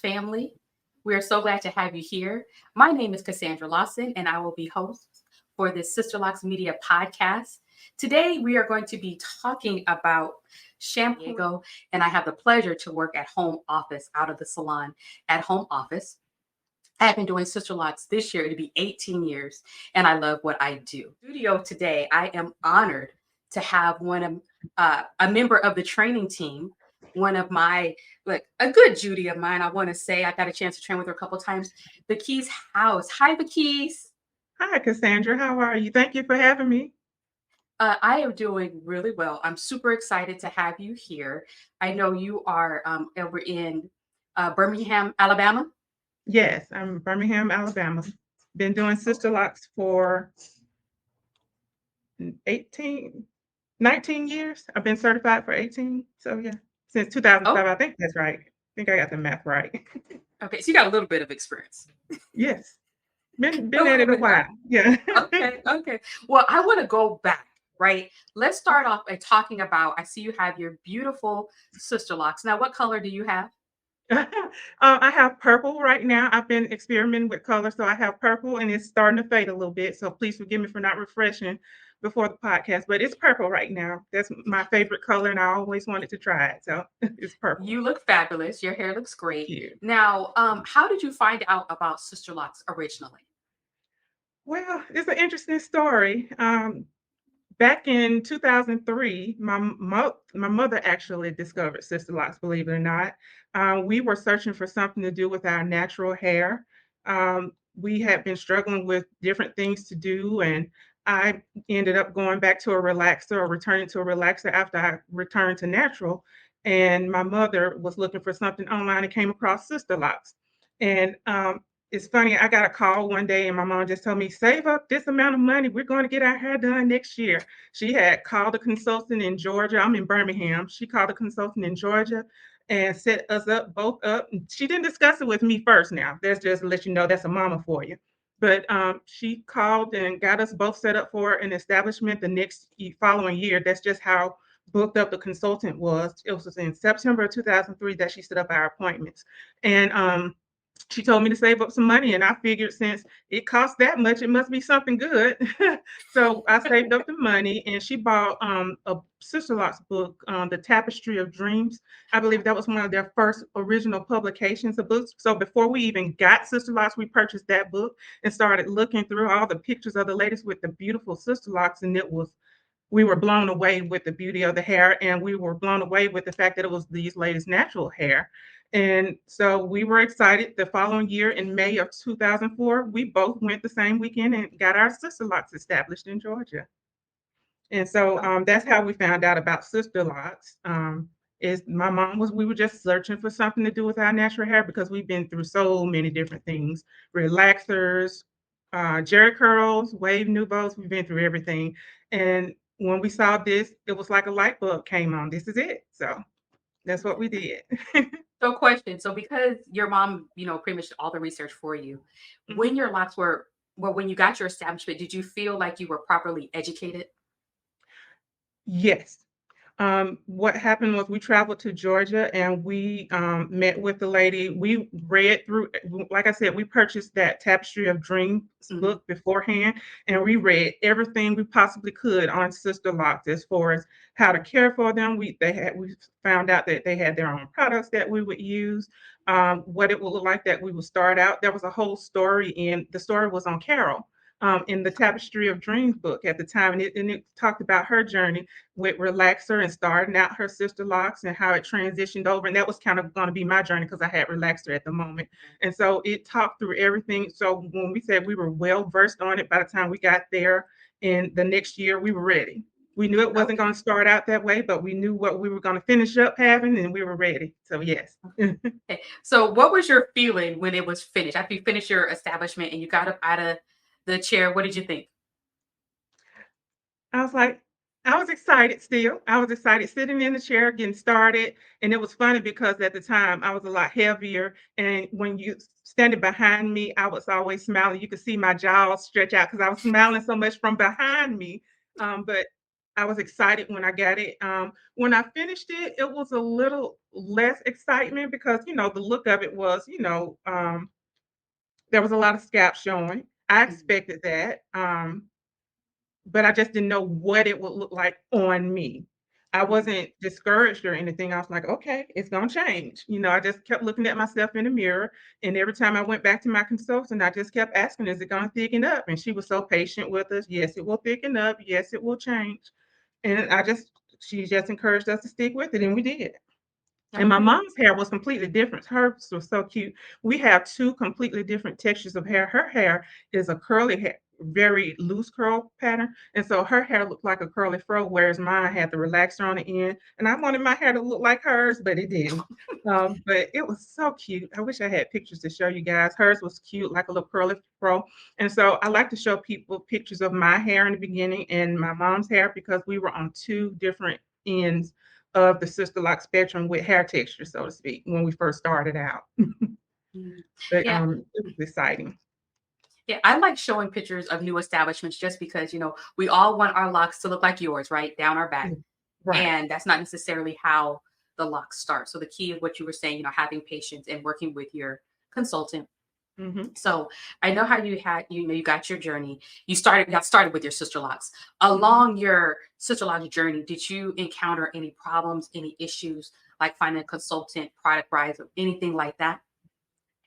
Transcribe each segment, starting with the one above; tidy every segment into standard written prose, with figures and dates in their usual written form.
family. We are so glad to have you here. My name is Cassandra Lawson, and I will be host for this Sisterlocks Media podcast. Today, we are going to be talking about shampoo, and I have the pleasure to work at home office out of the salon at home office. I have been doing Sisterlocks this year to be 18 years, and I love what I do. Studio today, I am honored to have a member of the training team, one of my like a good Judy of mine. I want to say I got a chance to train with her a couple times. Vickese house. Hi, Vickese. Hi, Cassandra. How are you? Thank you for having me. I am doing really well. I'm super excited to have you here. I know you are over in Birmingham, Alabama. Yes, I'm in Birmingham, Alabama. Been doing Sister Locks for 18, 19 years. I've been certified for 18. So yeah, since Oh, 2007. I think that's right. I think I got the math right. okay. So you got a little bit of experience. Yes, A been at little it a bit. while. Yeah. Okay, okay. Well, I want to go back, right? Let's start off by talking about. I see you have your beautiful sister locks. Now, what color do you have? I have purple right now. I've been experimenting with color, so I have purple, and it's starting to fade a little bit. So please forgive me for not refreshing before the podcast, but it's purple right now. That's my favorite color, and I always wanted to try it. So it's purple. You look fabulous. Your hair looks Thank great. you. Now, how did you find out about Sister Locks originally? Well, it's an interesting story. Back in 2003, my mother actually discovered Sister Locks, believe it or not. We were searching for something to do with our natural hair. We had been struggling with different things to do, and I ended up going back to a relaxer or returning to a relaxer after I returned to natural. And my mother was looking for something online and came across Sister Locks. And it's funny, I got a call one day and my mom just told me, save up this amount of money. We're going to get our hair done next year. She had called a consultant in Georgia. I'm in Birmingham. She called a consultant in Georgia and set us up both up. She didn't discuss it with me first now. That's just to let you know that's a mama for you. But she called and got us both set up for an establishment the next following year. That's just how booked up the consultant was. It was in September of 2003 that she set up our appointments. And she told me to save up some money, and I figured since it cost that much, it must be something good. So I saved up the money, and she bought a Sister Locks book, The Tapestry of Dreams. I believe that was one of their first original publications of books. So before we even got Sister Locks, we purchased that book and started looking through all the pictures of the ladies with the beautiful Sister Locks, and we were blown away with the beauty of the hair, and we were blown away with the fact that it was these ladies' natural hair. And so we were excited. The following year, in May of 2004, we both went the same weekend and got our Sister Locks established in Georgia. And so that's how we found out about Sister Locks. Is my mom was we were just searching for something to do with our natural hair because we've been through so many different things, relaxers, Jerry curls, wave nouveaus. We've been through everything. And when we saw this, it was like a light bulb came on. This is it. So that's what we did. So, question. So, because your mom, pretty much did all the research for you, Mhm. when your locks were, well, when you got your establishment, did you feel like you were properly educated? Yes. What happened was we traveled to Georgia and we met with the lady. We read through, like I said, we purchased that Tapestry of Dreams Mhm. book beforehand, and we read everything we possibly could on Sister Locks as far as how to care for them. We found out that they had their own products that we would use, what it would look like that we would start out. There was a whole story, and the story was on Carol. In the Tapestry of Dreams book at the time, and it talked about her journey with relaxer and starting out her sister locks and how it transitioned over. And that was kind of going to be my journey because I had relaxer at the moment. And so it talked through everything. So when we said we were well versed on it, by the time we got there in the next year, we were ready. We knew it wasn't Okay. going to start out that way, but we knew what we were going to finish up having, and we were ready. So yes. Okay. So, what was your feeling when it was finished? After you finished your establishment and you got up out of the chair, what did you think? I was like, I was excited still. I was excited sitting in the chair, getting started. And it was funny because at the time I was a lot heavier. And when you standing behind me, I was always smiling. You could see my jaws stretch out because I was smiling so much from behind me. But I was excited when I got it. When I finished it, it was a little less excitement because, the look of it was, there was a lot of scalp showing. I Mhm. expected that. But I just didn't know what it would look like on me. I Mhm. wasn't discouraged or anything. I was like, okay, it's gonna change. I just kept looking at myself in the mirror. And every time I went back to my consultant, I just kept asking, is it gonna thicken up? And she was so patient with us. Yes, it will thicken up. Yes, it will change. And she just encouraged us to stick with it, and we did. And my Okay. mom's hair was completely different. Hers was so cute. We have two completely different textures of hair. Her hair is a curly hair, very loose curl pattern. And so her hair looked like a curly fro, whereas mine had the relaxer on the end. And I wanted my hair to look like hers, but it didn't. But it was so cute. I wish I had pictures to show you guys. Hers was cute, like a little curly fro. And so I like to show people pictures of my hair in the beginning and my mom's hair because we were on two different ends of the sister lock spectrum with hair texture, so to speak, when we first started out. Mhm. But Yeah. it was exciting. Yeah, I like showing pictures of new establishments just because, we all want our locks to look like yours, right? Down our back. Yeah. Right. And that's not necessarily how the locks start. So the key of what you were saying, having patience and working with your consultant. Hmm. So I know how you got your journey. You got started with your sister locks. Hmm. Along your sister locks journey, did you encounter any problems, any issues like finding a consultant, product rise, or anything like that?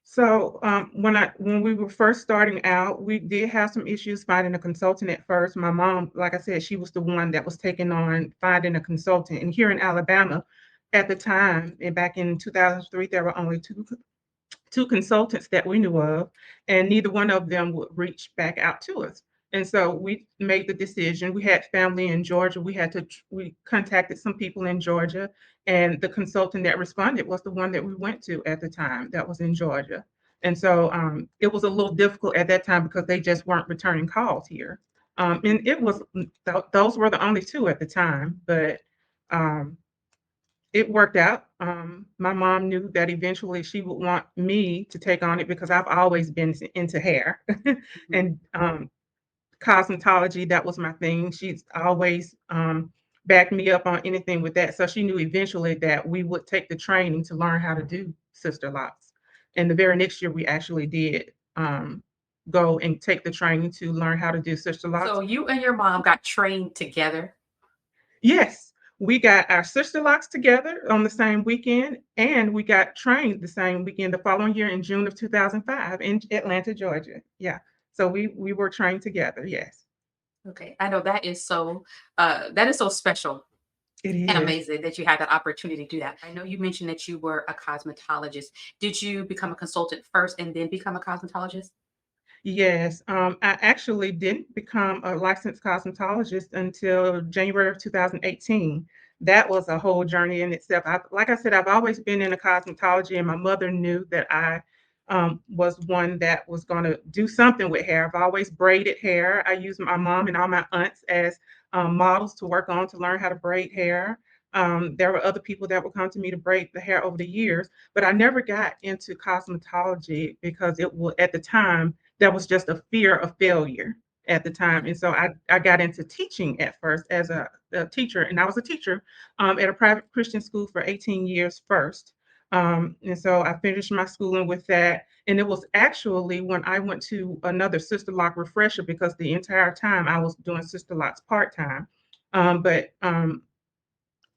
So when we were first starting out, we did have some issues finding a consultant at first. My mom, like I said, she was the one that was taking on finding a consultant. And here in Alabama, at the time, and back in 2003, there were only two consultants that we knew of, and neither one of them would reach back out to us. And so we made the decision. We had family in Georgia. We contacted some people in Georgia, and the consultant that responded was the one that we went to at the time that was in Georgia. And so it was a little difficult at that time because they just weren't returning calls here. And those were the only two at the time, but um, it worked out. My mom knew that eventually she would want me to take on it because I've always been into hair Mhm. and cosmetology. That was my thing. She's always backed me up on anything with that. So she knew eventually that we would take the training to learn how to do sister locks. And the very next year, we actually did go and take the training to learn how to do sister So locks. you and your mom got trained together. Yes, we got our sister locks together on the same weekend, and we got trained the same weekend the following year in June of 2005 in Atlanta, Georgia. Yeah. So we were trained together. Yes, Okay. I know that is so special it and is. amazing that you had that opportunity to do that. I know you mentioned that you were a cosmetologist. Did you become a consultant first and then become a cosmetologist? Yes, I actually didn't become a licensed cosmetologist until January of 2018. That was a whole journey in itself. Like I said, I've always been into cosmetology, and my mother knew that I was one that was going to do something with hair. I've always braided hair. I used my mom and all my aunts as models to work on to learn how to braid hair. There were other people that would come to me to braid the hair over the years, but I never got into cosmetology because it was at the time that was just a fear of failure at the time. And so I got into teaching at first as a teacher, and I was a teacher at a private Christian school for 18 years first. And so I finished my schooling with that. And it was actually when I went to another Sister Lock refresher because the entire time I was doing Sister Locks part time. But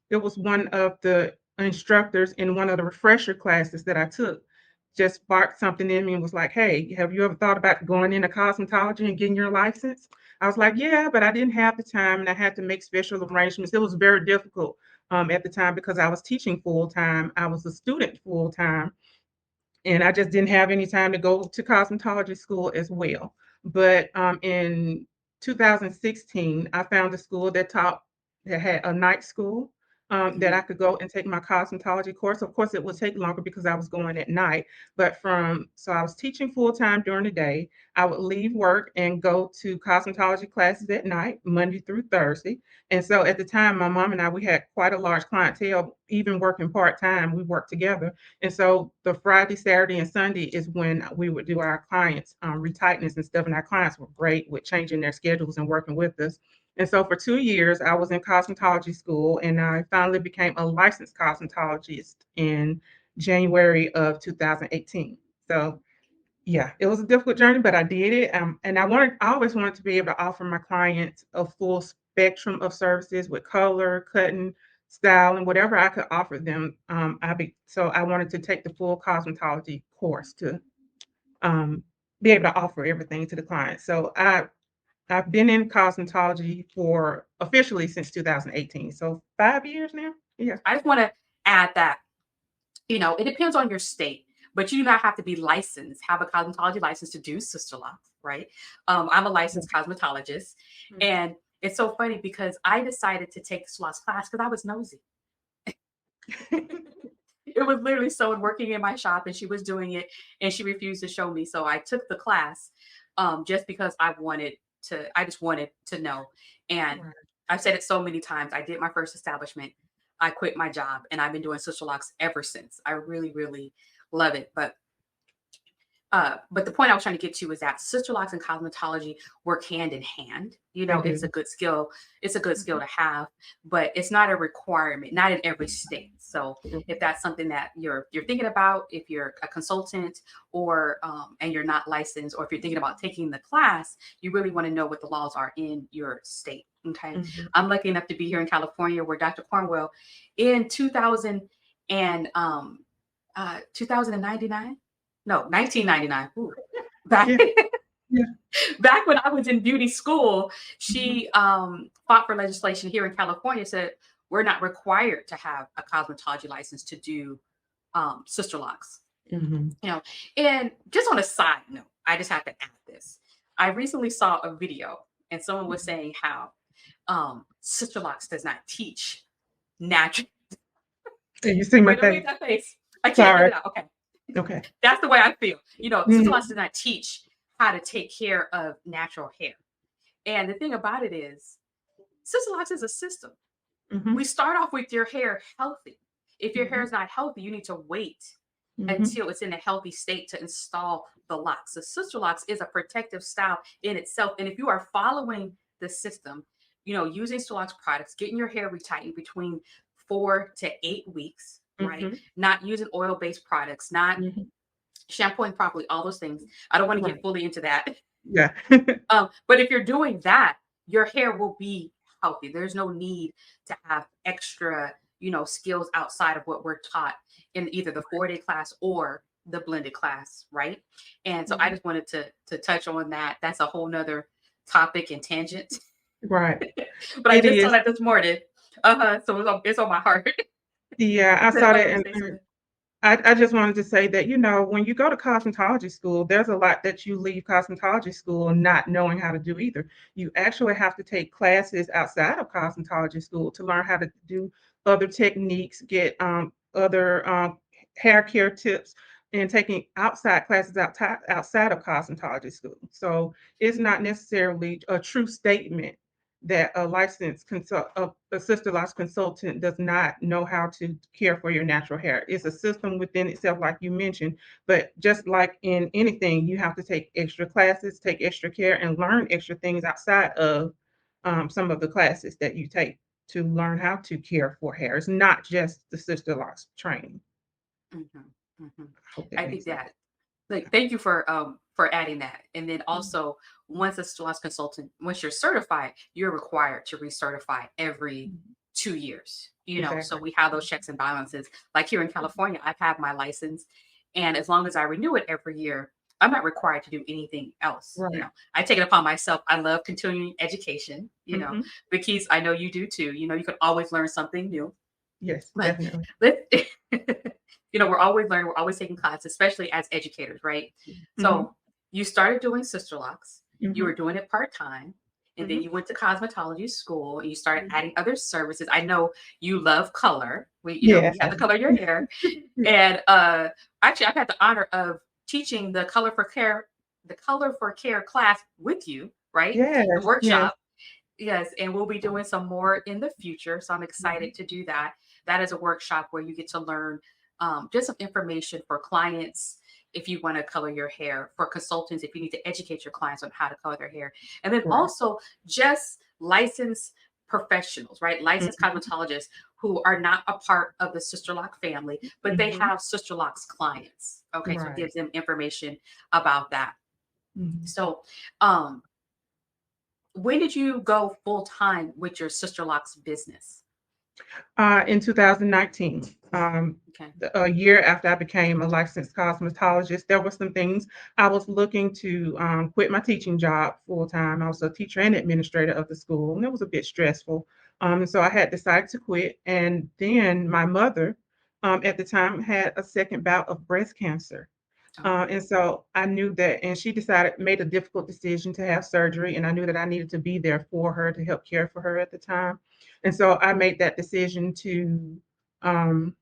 It was one of the instructors in one of the refresher classes that I took just sparked something in me and was like, "Hey, have you ever thought about going into cosmetology and getting your license?" I was like, "Yeah," but I didn't have the time and I had to make special arrangements. It was very difficult at the time because I was teaching full time. I was a student full time, and I just didn't have any time to go to cosmetology school as well. But in 2016, I found a school that had a night school that I Mhm. could go and take my cosmetology course. Of course, it would take longer because I was going at night. So I was teaching full time during the day. I would leave work and go to cosmetology classes at night, Monday through Thursday. And so at the time, my mom and we had quite a large clientele, even working part time. We worked together, and so the Friday, Saturday, and Sunday is when we would do our clients' retightness and stuff. And our clients were great with changing their schedules and working with us. And so for 2 years, I was in cosmetology school, and I finally became a licensed cosmetologist in January of 2018. So yeah, it was a difficult journey, but I did it. And I always wanted to be able to offer my clients a full spectrum of services with color, cutting, style, and whatever I could offer them. So I wanted to take the full cosmetology course to um, be able to offer everything to the client. So I've been in cosmetology for officially since 2018. So 5 years now. Yeah. I just want to add that, it depends on your state, but you do not have to be licensed, have a cosmetology license to do Sisterlocks, right? I'm a licensed cosmetologist. Mhm. And it's so funny because I decided to take the Sisterlocks class because I was nosy. It was literally someone working in my shop and she was doing it and she refused to show me. So I took the class just because I just wanted to know. And Right. I've said it so many times. I did my first establishment. I quit my job and I've been doing social locks ever since. I really, really love it. But the point I was trying to get to is that sister locks and cosmetology work hand in hand. They It's a do. good skill. It's a good skill Mhm. to have, but it's not a requirement, not in every state. So if Mhm. that's something that you're thinking about, if you're a consultant or and you're not licensed, or if you're thinking about taking the class, you really want to know what the laws are in your state. Okay, Mhm. I'm lucky enough to be here in California, where Dr. Cornwell in 2099, no, 1999. Ooh, back Yeah. Yeah. back when I was in beauty school, Mhm. she fought for legislation here in California, said we're not required to have a cosmetology license to do sister locks. Mhm. You know, and just on a side note, I just have to add this. I recently saw a video and someone was Mhm. saying how sister locks does not teach natural. And you see my Wait, don't face. make that face. I can't get Sorry. it out. Okay. Okay. That's the way I feel. Sister Mhm. locks does not teach how to take care of natural hair. And the thing about it is, Sisterlocks is a system. We Mhm. start off with your hair healthy. If your hair Mhm. is not healthy, you need to wait Mhm. until it's in a healthy state to install the locks. The Sisterlocks is a protective style in itself. And if you are following the system, using Sisterlocks products, getting your hair retightened between 4 to 8 weeks, right? Mhm. Not using oil based products, not Mhm. shampooing properly, all those things. I don't want to get Right. fully into that. Yeah. But if you're doing that, your hair will be healthy. There's no need to have extra, skills outside of what we're taught in either the 4-day class or the blended class, right? And so I Mhm. just wanted to touch on that. That's a whole nother topic and tangent. Right. But I It just saw is. that this morning. Uh-huh. So it's on my heart. Yeah, I That's saw why I that, want to and say something. I just wanted to say that, when you go to cosmetology school, there's a lot that you leave cosmetology school not knowing how to do either. You actually have to take classes outside of cosmetology school to learn how to do other techniques, get other hair care tips, and taking outside classes outside of cosmetology school. So it's not necessarily a true statement that a sister loss consultant does not know how to care for your natural hair. It's a system within itself, like you mentioned. But just like in anything, you have to take extra classes, take extra care, and learn extra things outside of some of the classes that you take to learn how to care for hair. It's not just the sister loss training. Mhm, mhm. I hope that I makes think sense. that, like, thank you for adding that. And then Mhm. also, once a loss consultant, once you're certified, you're required to recertify every Mhm. 2 years. So Exactly. we have those checks and balances. Like here in California, I've had my license, and as long as I renew it every year, I'm not required to do anything else. Right. I take it upon myself. I love continuing education. Mhm. Vickese, I know you do too. You can always learn something new. Yes, But definitely. let we're always learning, we're always taking classes, especially as educators, right? Mhm. So you started doing sister locks, you were Mhm. doing it part-time, and then Mhm. you went to cosmetology school and you started Mhm. adding other services. I know you love color. We Yes, have I to do. color your hair. Yeah. And actually I've had the honor of teaching the color for care class with you, right? The Yes, yes. workshop. Yes, and we'll be doing some more in the future. So I'm Mhm. excited to do that. That is a workshop where you get to learn just some information for clients if you want to color your hair, for consultants, if you need to educate your clients on how to color their hair. And then Right. also just licensed professionals, right? Licensed Mhm. cosmetologists who are not a part of the Sisterlock family, but they Mhm. have Sisterlock's clients. Okay, so it Right. gives them information about that. Mhm. So, um, when did you go full time with your Sisterlock's business? In 2019, Okay. a year after I became a licensed cosmetologist, there were some things I was looking to quit my teaching job full time. I was a teacher and administrator of the school, and it was a bit stressful. So I had decided to quit. And then my mother, at the time, had a second bout of breast cancer. Oh, And so I knew that, and she decided, made a difficult decision to have surgery. And I knew that I needed to be there for her to help care for her at the time. And so I made that decision to um,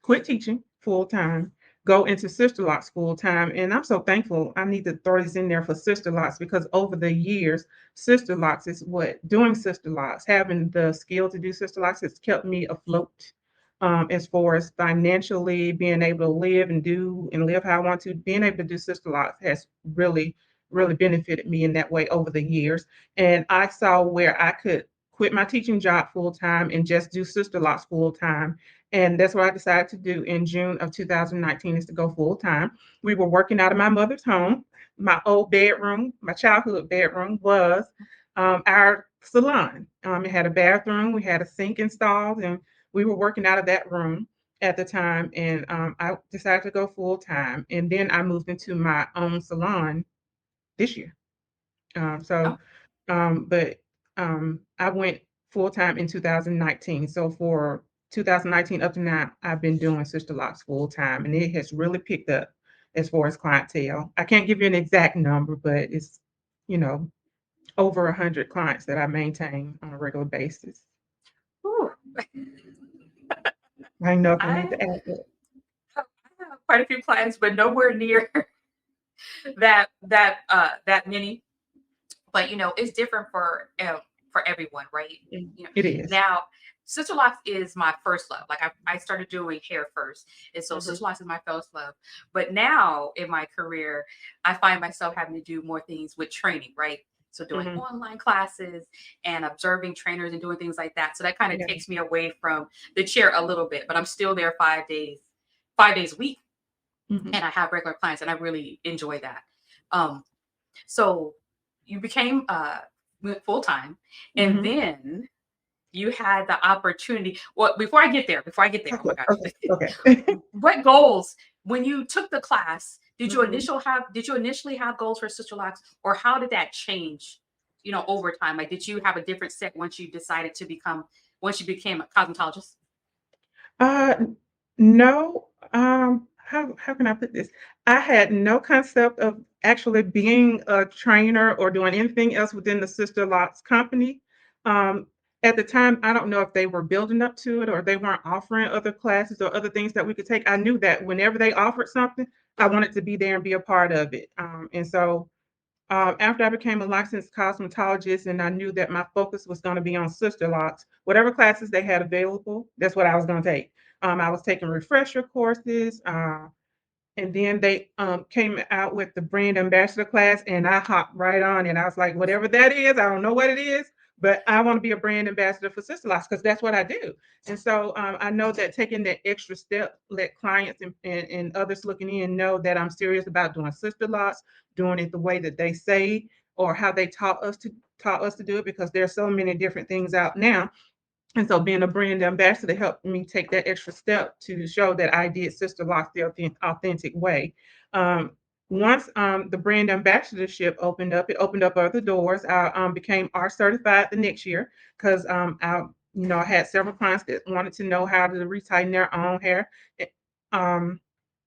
quit teaching full time, go into Sister Locks full time. And I'm so thankful. I need to throw this in there for Sister Locks because over the years, Sister Locks is what doing Sister Locks, having the skill to do Sister Locks has kept me afloat. As far as financially being able to live and do and live how I want to, being able to do Sister Locks has really, really benefited me in that way over the years. And I saw where I could quit my teaching job full time and just do Sister Locks full time, and that's what I decided to do in June of 2019 is to go full time. We were working out of my mother's home. My old bedroom, my childhood bedroom, was our salon. It had a bathroom, we had a sink installed, and we were working out of that room at the time. And I decided to go full time. And then I moved into my own salon this year. So oh, but I went full time in 2019. So for 2019 up to now, I've been doing Sister Locks full time, and it has really picked up as far as clientele. I can't give you an exact number, but it's you know over 100 clients that I maintain on a regular basis. whew. I know if I need I to add that. I have quite a few clients, but nowhere near that many. But it's different for everyone, right? you know It is. Now, Sister Locks is my first love. Like, I started doing hair first, and so Mhm. Sister Locks is my first love. But now in my career, I find myself having to do more things with training, right? So doing Mhm. online classes and observing trainers and doing things like that, so that kind of Yeah. takes me away from the chair a little bit, but I'm still there 5 days a week, Mhm. and I have regular clients, and I really enjoy that. Um so you became went full time, and Mhm. then you had the opportunity. Well, before I get there, oh Okay. my gosh. Okay. Okay. What goals, when you took the class, Mhm. did you initially have goals for Sister Locks, or how did that change, over time? Like, did you have a different set once you became a cosmetologist? N no, how can I put this? I had no concept of actually being a trainer or doing anything else within the Sister Lots company. Um, at the time, I don't know if they were building up to it or they weren't offering other classes or other things that we could take. I knew that whenever they offered something, I wanted to be there and be a part of it. And so after I became a licensed cosmetologist and I knew that my focus was going to be on Sister Locks, whatever classes they had available, that's what I was going to take. I was taking refresher courses, and then they came out with the brand ambassador class, and I hopped right on. And I was like, whatever that is, I don't know what it is, but I want to be a brand ambassador for Sister Locks because that's what I do. And so I know that taking that extra step, let clients and others looking in know that I'm serious about doing Sister Locks, doing it the way that they say or how they taught us to do it, because there's so many different things out now. And so being a brand ambassador helped me take that extra step to show that I did Sister Lock the authentic way. Um, once the brand ambassadorship opened up, it opened up other doors. I became R certified the next year because I had several clients that wanted to know how to retighten their own hair. Eh, Um,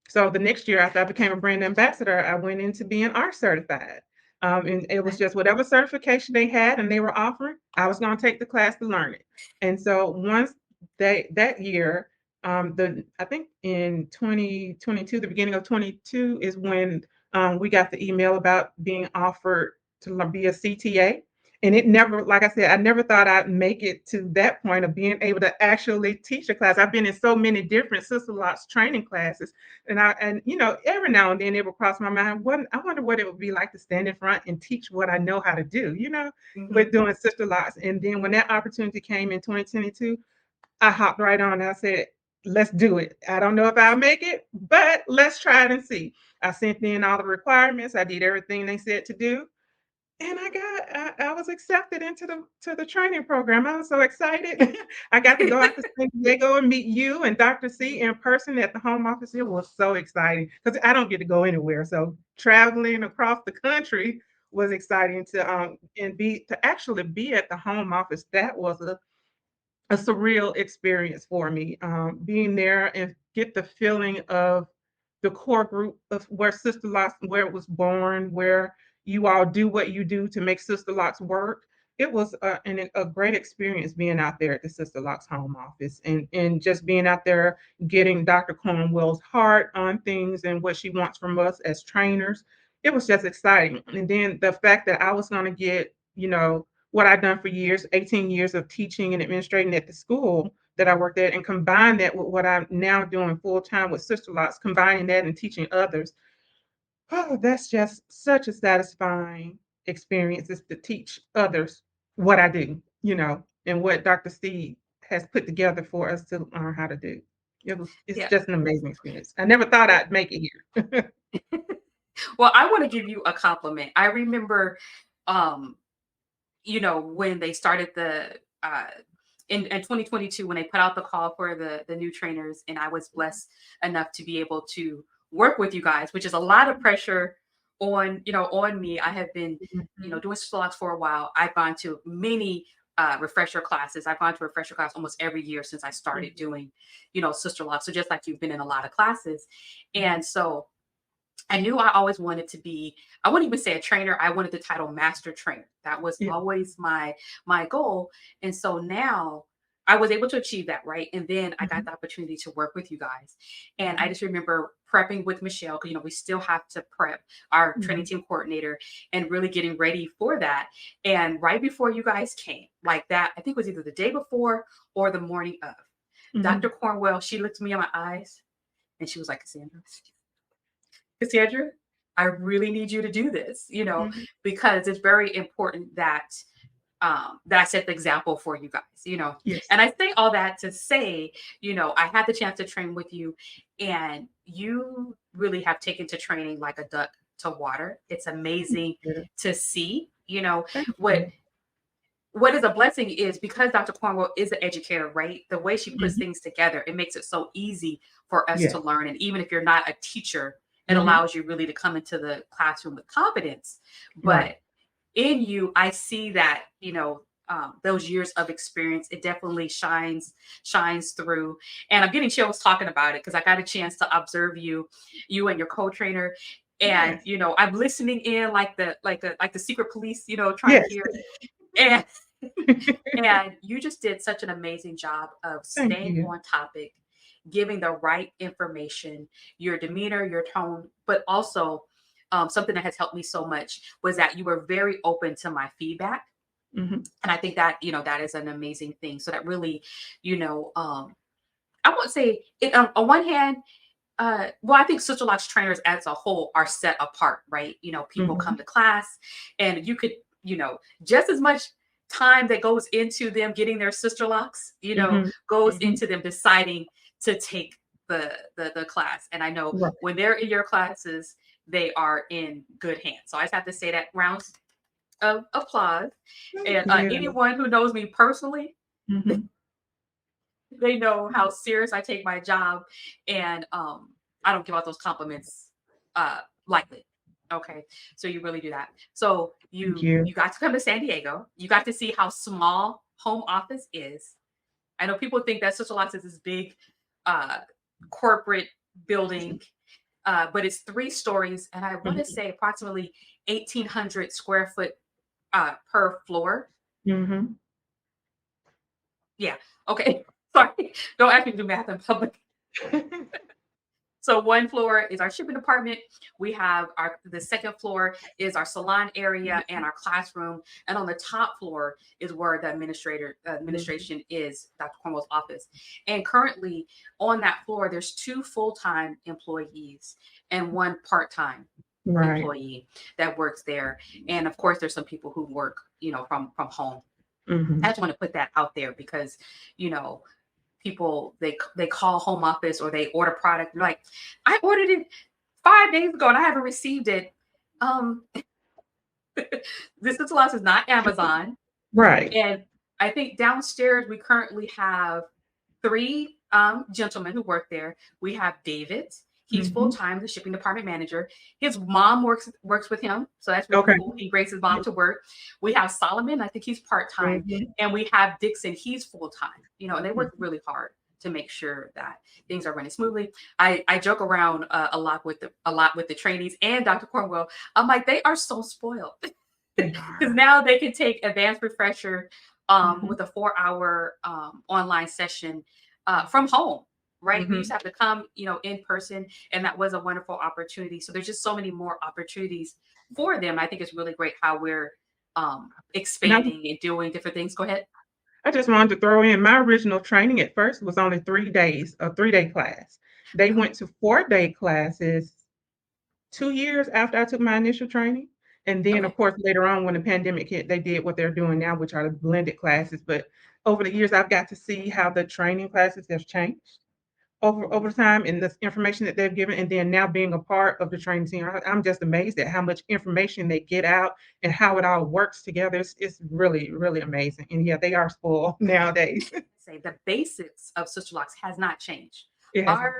so the next year after I became a brand ambassador, I went into being R certified. And it was Okay. just whatever certification they had and they were offering, I was going to take the class to learn it. And so once that year, the I think in 2022, the beginning of 22 is when we got the email about being offered to be a CTA. And it never, like I said, I never thought I'd make it to that point of being able to actually teach a class. I've been in so many different Sisterlocks training classes, and every now and then it would cross my mind. I wonder what it would be like to stand in front and teach what I know how to do. With Mhm. doing Sisterlocks. And then when that opportunity came in 2022, I hopped right on. And I said, "Let's do it. I don't know if I'll make it, but let's try it and see." I sent in all the requirements. I did everything they said to do, and I was accepted into the training program. I was so excited. I got to go out to San Diego and meet you and Dr. C in person at the home office. It was so exciting because I don't get to go anywhere. So traveling across the country was exciting to actually be at the home office. That was a surreal experience for me. Being there and get the feeling of the core group of where Sister Locks, where it was born, where you all do what you do to make Sister Locks work. It was a great experience being out there at the Sister Locks home office, and just being out there getting Dr. Cornwell's heart on things and what she wants from us as trainers. It was just exciting. And then the fact that I was going to get, what I've done for years, 18 years of teaching and administrating at the school that I worked at, and combine that with what I'm now doing full time with Sisterlocks, combining that and teaching others. Oh, that's just such a satisfying experience, is to teach others what I do, and what Dr. Steve has put together for us to learn how to do. It's Yeah. just an amazing experience. I never thought I'd make it here. Well, I want to give you a compliment. I remember, um, when they started in 2022, when they put out the call for the new trainers, and I was blessed enough to be able to work with you guys, which is a lot of pressure on me. I have been, Mhm. doing Slocks for a while. I've gone to many refresher classes. I've gone to refresher class almost every year since I started Mhm. doing, Sister Locks. So just like you've been in a lot of classes. Mhm. And so I knew I always wanted to be, I wouldn't even say a trainer. I wanted the title master trainer. That was Yeah. always my goal. And so now I was able to achieve that, right? And then I got Mhm. the opportunity to work with you guys. And I Mhm. just remember prepping with Michelle, because we still have to prep our training Mhm. team coordinator, and really getting ready for that. And right before you guys came, like that, I think it was either the day before or the morning of, Dr. Mhm. Cornwell, she looked me in my eyes and she was like, Cassandra, I really need you to do this, Mhm. because it's very important that I set the example for you guys. Yes. And I say all that to say, I had the chance to train with you, and you really have taken to training like a duck to water. It's Thank amazing you. to see, Thank what you. what is a blessing is because Dr. Cornwell is an educator, right? The way she puts Mhm. things together, it makes it so easy for us to Yes. learn. And even if you're not a teacher, it Mhm. allows you really to come into the classroom with confidence. Right. But in you, I see that, those years of experience, it definitely shines through. And I'm getting chills talking about it because I got a chance to observe you and your co-trainer. And Yes. I'm listening in like the secret police, trying to Yes. hear. And and you just did such an amazing job of Thank staying you. on topic, giving the right information, your demeanor, your tone, but also, something that has helped me so much was that you were very open to my feedback. Mhm. And I think that, that is an amazing thing. So that really, you know, um, I won't say it on one hand, well, I think Sister Locks trainers as a whole are set apart, right? People come Mhm. to class, and you could, just as much time that goes into them getting their Sister Locks, Mhm. goes Mhm. into them deciding to take the class. And I know Right. when they're in your classes, they are in good hands. So I just have to say that rounds of applause. Thank And you. anyone who knows me personally, Mhm. they know how serious I take my job, and I don't give out those compliments lightly. Okay, so you really do that. So Thank you you. you got to come to San Diego. You got to see how small home office is. I know people think that Sister Lots is this big uh, corporate building, but it's 3 stories, and I want to Mhm. say approximately 1,800 square foot per floor. Mhm. Yeah. Okay. Sorry. Don't ask me to do math in public. So one floor is our shipping department. We have the second floor is our salon area and our classroom. And on the top floor is where the Mhm. administration is, Dr. Cornwell's office. And currently on that floor, there's 2 full-time employees and 1 part-time Right. employee that works there. And of course, there's some people who work, from home. I Mhm. just want to put that out there because, you know, people they call home office or they order product. They're like, I ordered it 5 days ago and I haven't received it. Um, this loss is not Amazon, Right. and I think downstairs we currently have 3 gentlemen who work there. We have David. He's full Mhm. time, the shipping department manager. His mom works with him, so that's really Okay. cool. He brings his mom to work. We have Solomon. I think he's part time, Mhm. and we have Dixon. He's full time. And they work Mhm. really hard to make sure that things are running smoothly. I joke around a lot with the trainees and Dr. Cornwell. I'm like, they are so spoiled They because are. now they can take advanced refresher Mhm. with a 4 hour online session from home. Right. We used Mhm. to have to come, in person, and that was a wonderful opportunity. So there's just so many more opportunities for them. I think it's really great how we're And expanding and doing different things. Go ahead. I just wanted to throw in my original training at first was only 3 days, a 3-day class. They went to 4-day classes 2 years after I took my initial training. And then, of Okay. course, later on when the pandemic hit, they did what they're doing now, which are the blended classes. But over the years, I've got to see how the training classes have changed Mhm. over time and the information that they've given. And then now being a part of the training team, I'm just amazed at how much information they get out and how it all works together. It's really, really amazing. And yeah, they are spoiled nowadays. Say the basics of Sister Locks has not changed. It has not.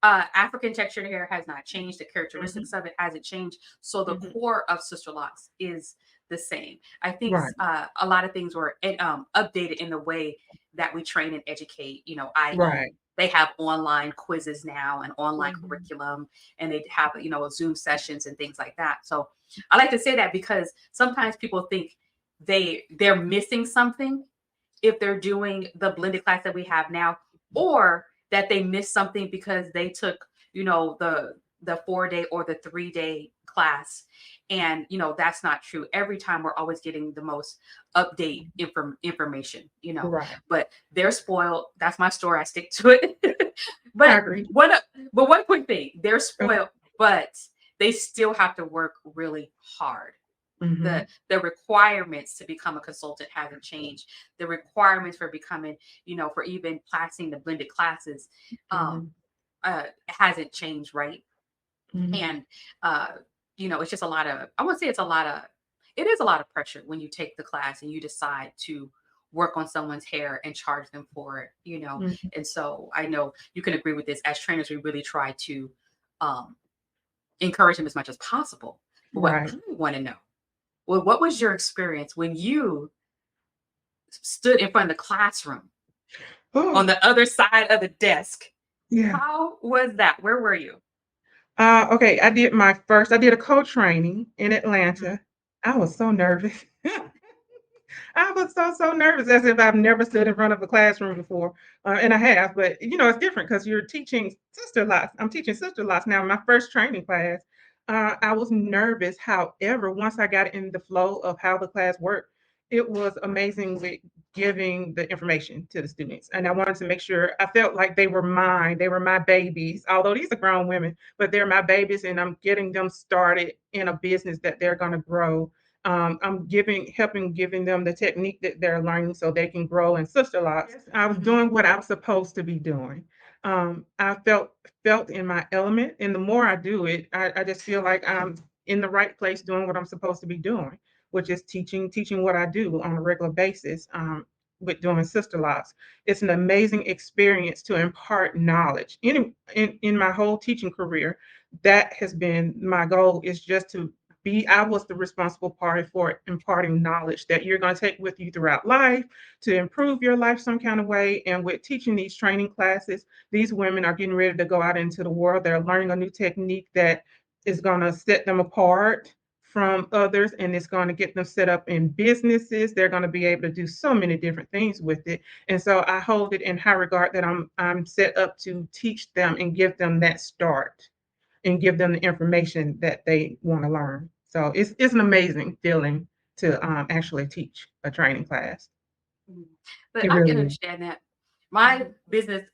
Our African textured hair has not changed. The characteristics Mhm, of it hasn't changed. So the mhm. core of Sister Locks is the same. I think Right, a lot of things were updated in the way that we train and educate. I.e., right. they have online quizzes now and online Mhm. curriculum, and they have Zoom sessions and things like that. So I like to say that because sometimes people think they're missing something if they're doing the blended class that we have now, or that they missed something because they took, the 4 day or the 3 day class. And that's not true. Every time we're always getting the most update information, Right. but they're spoiled. That's my story. I stick to it. I but agree. one but one quick thing, they're Okay. spoiled, but they still have to work really hard. the Mhm, the requirements to become a consultant hasn't changed. The requirements for becoming, for even passing the blended classes, um mhm, hasn't changed, right? mhm. And uh it's just a lot of, I won't say it is a lot of pressure when you take the class and you decide to work on someone's hair and charge them for it. Mhm. And so I know you can agree with this. As trainers, we really try to um encourage them as much as possible. But what I Right. want to know, well, what was your experience when you stood in front of the classroom on Oh, the other side of the desk? yeah. How was that? Where were you? Okay, I did a co-training in Mhm. Atlanta. I was so nervous. I was so nervous as if I've never stood in front of a classroom before, and I have, but, it's different because 'cause you're teaching sister lots. I'm teaching sister lots now. My first training class, I was nervous. However, once I got in the flow of how the class worked, it was amazing with giving the information to the students, and I wanted to make sure I felt like they were mine. They were my babies, although these are grown women, but they're my babies, and I'm getting them started in a business that they're gonna grow. I'm giving them the technique that they're learning so they can grow in sister locks. Yes, I was Mhm. doing what I was supposed to be doing. I felt in my element, and the more I do it, I just feel like I'm in the right place doing what I'm supposed to be doing, which is teaching what I do on a regular basis. With doing sister locks, it's an amazing experience to impart knowledge. In my whole teaching career, that has been my goal. Is just to be I was the responsible party for imparting knowledge that you're going to take with you throughout life to improve your life some kind of way. And with teaching these training classes, these women are getting ready to go out into the world. They're learning a new technique that is going to set them apart from others, and it's going to get them set up in businesses. They're going to be able to do so many different things with it. And so I hold it in high regard that I'm set up to teach them and give them that start and give them the information that they want to learn. So it's an amazing feeling to actually teach a training class. Mhm. But It I can really is. understand that. My business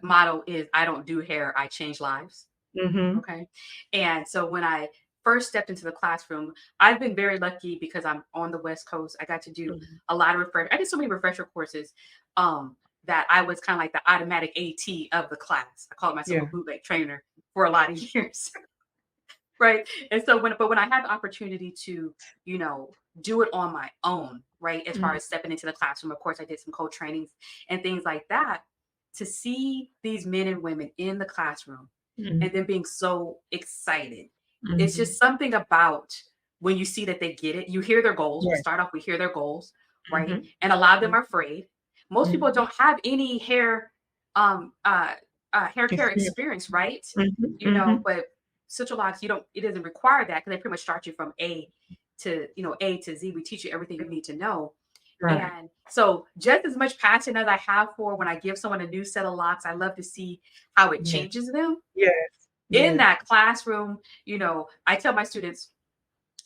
motto is I don't do hair, I change lives. Mm-hmm. Okay. And so when I first stepped into the classroom, I've been very lucky because I'm on the West Coast. I got to do a lot of refresher. I did so many refresher courses that I was kind of like the automatic AT of the class. I called myself a Yeah. bootleg trainer for a lot of years. Right. And so when I had the opportunity to, you know, do it on my own, right, as far Mhm. as stepping into the classroom, of course I did some co-trainings and things like that, to see these men and women in the classroom and Mhm. then being so excited. It's Mhm. just something about when you see that they get it. You hear their goals. We Yeah. start off, we hear their goals, right? Mhm. And a lot of them Mhm. are afraid. Most people Mhm. don't have any um uh hair care Experience. experience, right? Mhm. You know, Mhm. but Sisterlocks, you don't, it doesn't require that because they pretty much start you from A to, you know, A to Z. We teach you everything you need to know. Right. And so just as much passion as I have for when I give someone a new set of locks, I love to see how it Yeah. changes them Yes. in Yes. that classroom. You know, I tell my students,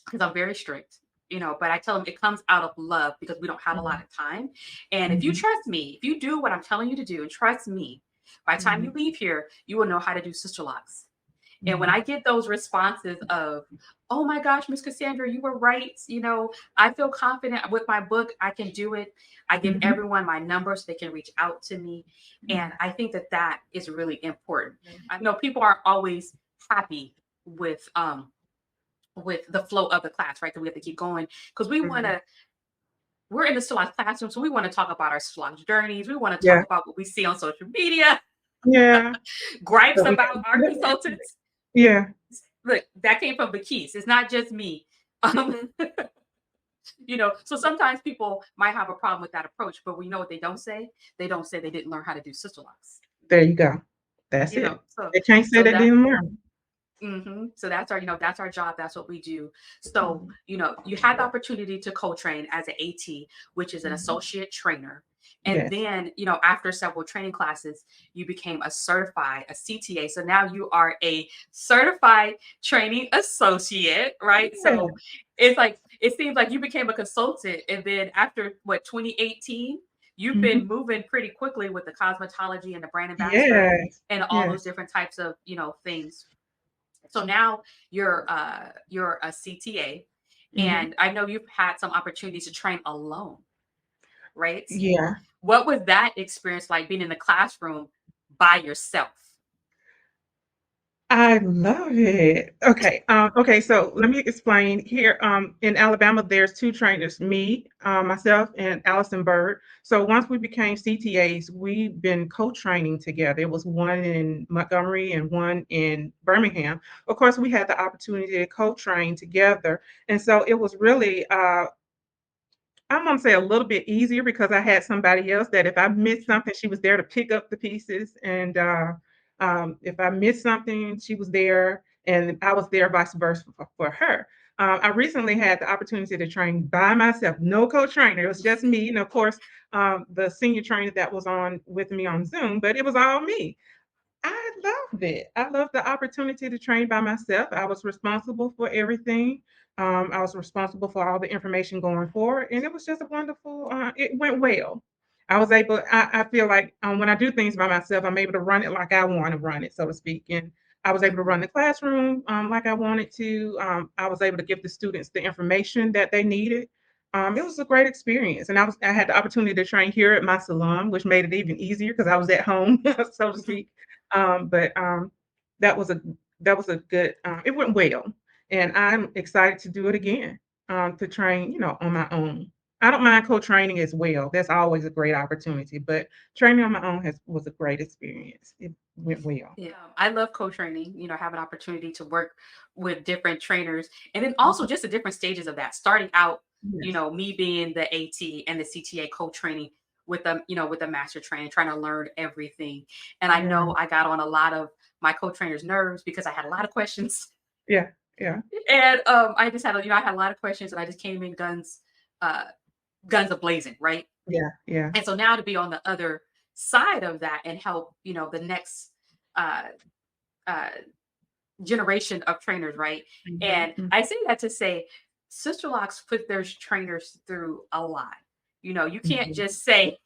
because I'm very strict, you know, but I tell them it comes out of love because we don't have a lot Mhm. of time. And if you Mhm. trust me, if you do what I'm telling you to do and trust me, by the time you Mhm. leave here, you will know how to do Sister Locks. And when Mhm. I get those responses of, oh my gosh, Miss Cassandra, you were right. You know, I feel confident with my book. I can do it. I give Mhm. everyone my number so they can reach out to me. And I think that that is really important. I know people aren't always happy with the flow of the class, right? Because we have to keep going because we want Mhm. to. We're in the Sisterlocks classroom, so we want to talk about our Sisterlocks journeys. We want to talk Yeah. about what we see on social media, Yeah. gripes But we about our got consultants. yeah. Look, that came from Vickese. It's not just me. Um, you know, so sometimes people might have a problem with that approach, but we know what they don't say. They don't say they didn't learn how to do Sister Locks. There you go. That's You know, it. They can't say so they that didn't learn. So that's our, you know, that's our job. That's what we do. So, Mhm. you know, you had the opportunity to co-train as an AT, which is an Mhm. associate trainer. And Yes. then, you know, after several training classes, you became a certified, a CTA. So now you are a certified training associate, right? Yeah. So it's like, it seems like you became a consultant. And then after what, 2018, you've Mhm. been moving pretty quickly with the cosmetology and the brand ambassador Yes. and all those Yes. different types of, you know, things. So now you're a CTA, Mhm. and I know you've had some opportunities to train alone, right? Yeah. What was that experience like being in the classroom by yourself? I love it. Okay, so let me explain here. In Alabama, there's two trainers, me, myself, and Allison Bird. So once we became CTAs, we've been co-training together. It was one in Montgomery and one in Birmingham. Of course, we had the opportunity to co-train together, and so it was really I'm gonna say a little bit easier because I had somebody else that if I missed something, she was there to pick up the pieces, and if I missed something, she was there, and I was there vice versa for her. I recently had the opportunity to train by myself, no co-trainer. It was just me, and of course, the senior trainer that was on with me on Zoom, but it was all me. I loved it. I loved the opportunity to train by myself. I was responsible for everything. I was responsible for all the information going forward, and it was just a wonderful. It went well. I was able. I feel like when I do things by myself, I'm able to run it like I want to run it, so to speak. And I was able to Mhm. run the classroom like I wanted to. I was able to give the students the information that they needed. It was a great experience, and I had the opportunity to train here at my salon, which made it even easier because I was at home, so to speak. But that was a that was a good. It went well, and I'm excited to do it again. To train, on my own. I don't mind co-training as well. That's always a great opportunity. But training on my own was a great experience. It went well. Yeah, I love co-training, you know, have an opportunity to work with different trainers and then also Mhm. just the different stages of that. Starting out, you Yes. know, me being the AT and the CTA co-training with them, you know, with the master trainer, trying to learn everything. And I Yeah. know I got on a lot of my co-trainers' nerves because I had a lot of questions. Yeah. Yeah. And I just had, I had a lot of questions, and I just came in guns a blazing, right? Yeah. Yeah. And so now to be on the other side of that and help, the next uh, uh, generation of trainers, right? Mhm, And mm. I say that to say, Sister Locks put their trainers through a lot. You can't Mhm. just say,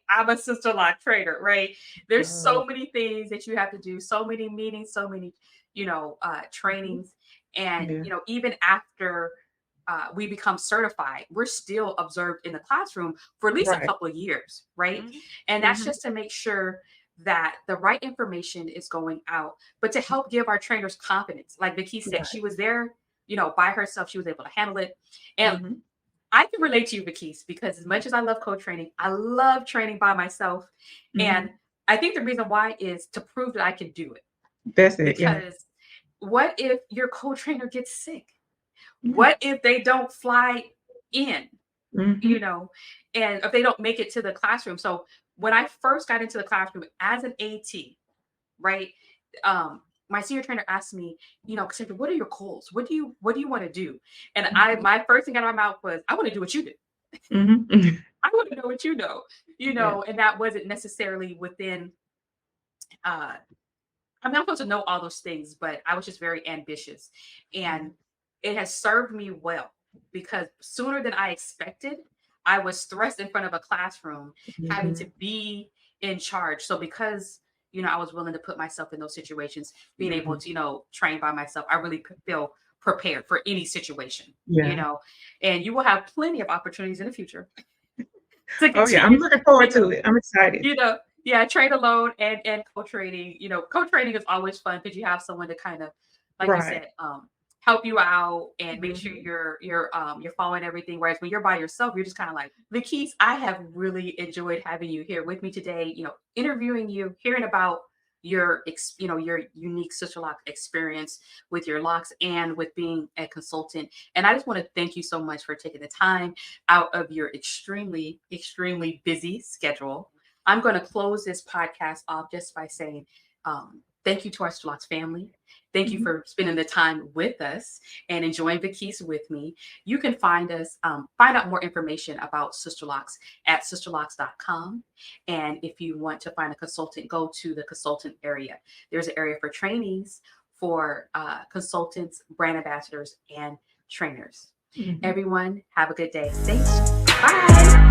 I'm a Sister Lock trainer, right? There's Oh, so many things that you have to do, so many meetings, so many, mhm. trainings. And, Yeah. even after we become certified, we're still observed in the classroom for at least a Right. couple of years, right? Mhm. And that's Mhm. just to make sure that the right information is going out, but to help give our trainers confidence. Like Vickese said, Right. she was there, by herself. She was able to handle it. And Mhm. I can relate to you, Vickese, because as much as I love co-training, I love training by myself. And Mhm. I think the reason why is to prove that I can do it. That's it, yeah. Because what if your co-trainer gets sick? Yeah. What if they don't fly in, you Mhm. know, and if they don't make it to the classroom? So when I first got into the classroom as an AT, right? My senior trainer asked me, Cassandra, what are your goals? What do you want to do? And Mhm. my first thing out of my mouth was, I want to do what you do. Mhm. I want to know what you know, Yeah. and that wasn't necessarily within uh I'm not supposed to know all those things, but I was just very ambitious. Yeah. And it has served me well because sooner than I expected, I was thrust in front of a classroom having to Mhm. be in charge. So because I was willing to put myself in those situations, being able Mhm. to, train by myself, I really feel prepared for any situation, Yeah. and you will have plenty of opportunities in the future to Oh, yeah, I'm continue, looking forward you to know, it. I'm excited. yeah, trade alone and co-training. Co-training is always fun because you have someone to kind of, like you Right. said, help you out and make sure Mhm. you're following everything. Whereas when you're by yourself, you're just kind of like, Vickese, I have really enjoyed having you here with me today. Interviewing you, hearing about your unique Sister Lock experience with your locks and with being a consultant. And I just want to thank you so much for taking the time out of your extremely, extremely busy schedule. I'm going to close this podcast off just by saying thank you to our Sister Locks family. Thank you Mhm. for spending the time with us and enjoying Vickese with me. You can find us, find out more information about Sister Locks at sisterlocks.com. And if you want to find a consultant, go to the consultant area. There's an area for trainees, for consultants, brand ambassadors, and trainers. Mhm. Everyone, have a good day. Thanks. Bye.